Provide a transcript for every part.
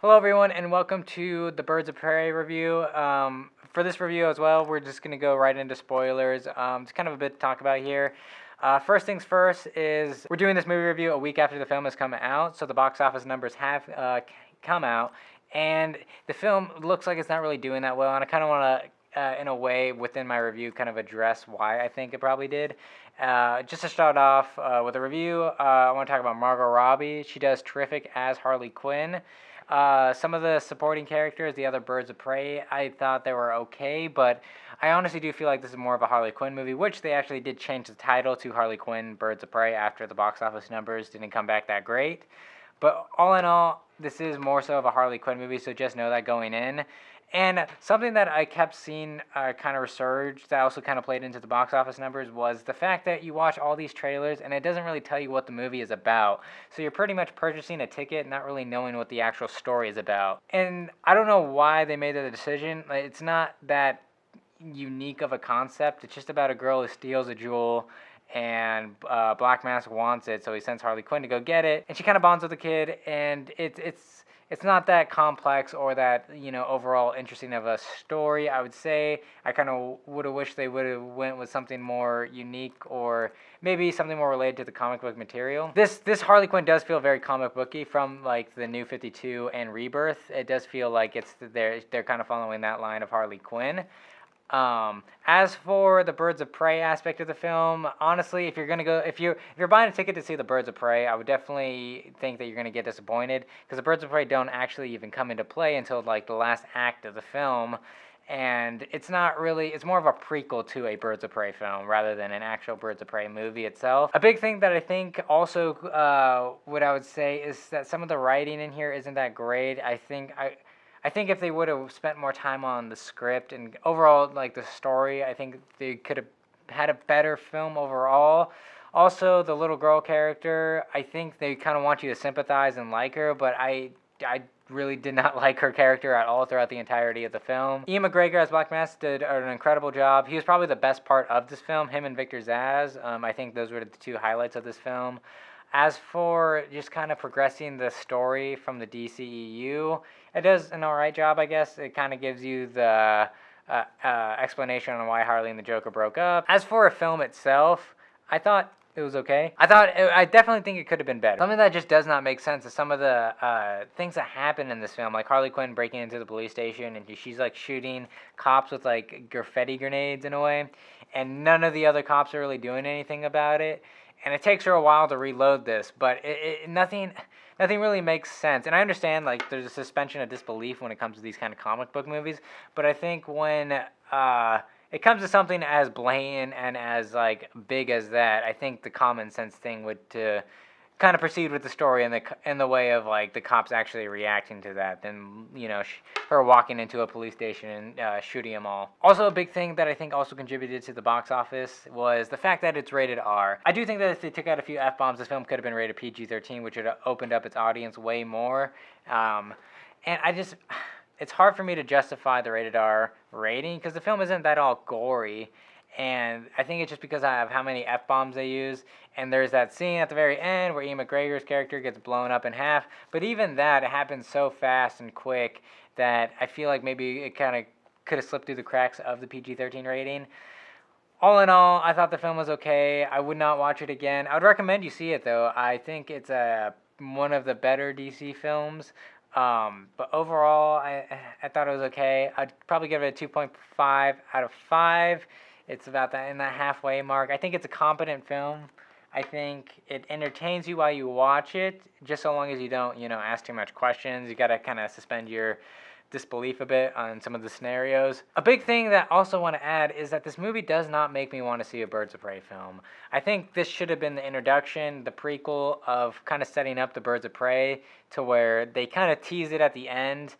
Hello everyone and welcome to the Birds of Prey review. For this review as well, we're just going to go right into spoilers. It's kind of a bit to talk about here. First things first is we're doing this movie review a week after the film has come out, so the box office numbers have come out, and the film looks like it's not really doing that well, and I kind of want to, in a way, within my review, kind of address why I think it probably did. Just to start off with a review, I want to talk about Margot Robbie. She does terrific as Harley Quinn. Some of the supporting characters, the other Birds of Prey, I thought they were okay, but I honestly do feel like this is more of a Harley Quinn movie, which they actually did change the title to Harley Quinn Birds of Prey after the box office numbers didn't come back that great. But all in all, this is more so of a Harley Quinn movie, so just know that going in. And something that I kept seeing kind of resurge that also kind of played into the box office numbers was the fact that you watch all these trailers and it doesn't really tell you what the movie is about. So you're pretty much purchasing a ticket not really knowing what the actual story is about. And I don't know why they made that decision. It's not that unique of a concept. It's just about a girl who steals a jewel and Black Mask wants it, so he sends Harley Quinn to go get it. And she kind of bonds with the kid, and it's not that complex or that, overall interesting of a story, I would say. I kind of would have wished they would have went with something more unique or maybe something more related to the comic book material. This Harley Quinn does feel very comic booky from like the New 52 and Rebirth. It does feel like they're kind of following that line of Harley Quinn. As for the Birds of Prey aspect of the film, honestly, if you're buying a ticket to see the Birds of Prey, I would definitely think that you're gonna get disappointed because the Birds of Prey don't actually even come into play until like the last act of the film, and it's more of a prequel to a Birds of Prey film rather than an actual Birds of Prey movie itself. A big thing that I think also, what I would say is that some of the writing in here isn't that great. I think if they would have spent more time on the script and overall, like, the story, I think they could have had a better film overall. Also, the little girl character, I think they kind of want you to sympathize and like her, but I really did not like her character at all throughout the entirety of the film. Ian McGregor as Black Mask did an incredible job. He was probably the best part of this film, him and Victor Zsasz. I think those were the two highlights of this film. As for just kind of progressing the story from the DCEU, it does an alright job, I guess. It kind of gives you the explanation on why Harley and the Joker broke up. As for a film itself, I thought it was okay. I definitely think it could have been better. Something that just does not make sense is some of the things that happen in this film, like Harley Quinn breaking into the police station and she's like shooting cops with like graffiti grenades in a way, and none of the other cops are really doing anything about it. And it takes her a while to reload this, but nothing really makes sense. And I understand, like, there's a suspension of disbelief when it comes to these kind of comic book movies, but I think when it comes to something as blatant and as, like, big as that, I think the common sense thing would to kind of proceed with the story in the way of, like, the cops actually reacting to that than, her walking into a police station and shooting them all. Also, a big thing that I think also contributed to the box office was the fact that it's rated R. I do think that if they took out a few F-bombs, this film could have been rated PG-13, which would have opened up its audience way more. And it's hard for me to justify the rated R rating because the film isn't that all gory. And I think it's just because of how many F-bombs they use. And there's that scene at the very end where Ian McGregor's character gets blown up in half. But even that, it happens so fast and quick that I feel like maybe it kind of could have slipped through the cracks of the PG-13 rating. All in all, I thought the film was okay. I would not watch it again. I would recommend you see it, though. I think it's one of the better DC films. But overall, I thought it was okay. I'd probably give it a 2.5 out of 5. It's about in that halfway mark. I think it's a competent film. I think it entertains you while you watch it, just so long as you don't, ask too much questions. You got to kind of suspend your disbelief a bit on some of the scenarios. A big thing that I also want to add is that this movie does not make me want to see a Birds of Prey film. I think this should have been the introduction, the prequel of kind of setting up the Birds of Prey to where they kind of tease it at the end.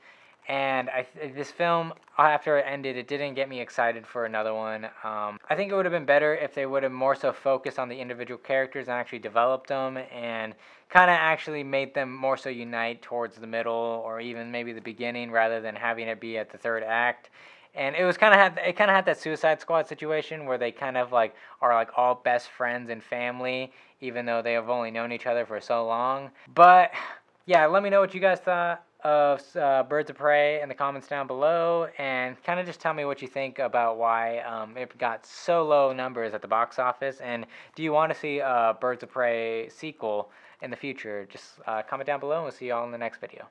And this film, after it ended, it didn't get me excited for another one. I think it would have been better if they would have more so focused on the individual characters and actually developed them and kind of actually made them more so unite towards the middle or even maybe the beginning rather than having it be at the third act. And it kind of had that Suicide Squad situation where they kind of like are like all best friends and family, even though they have only known each other for so long. But yeah, let me know what you guys thought. of Birds of Prey in the comments down below, and kind of just tell me what you think about why it got so low numbers at the box office, and do you want to see a Birds of Prey sequel in the future? Just comment down below, and we'll see you all in the next video.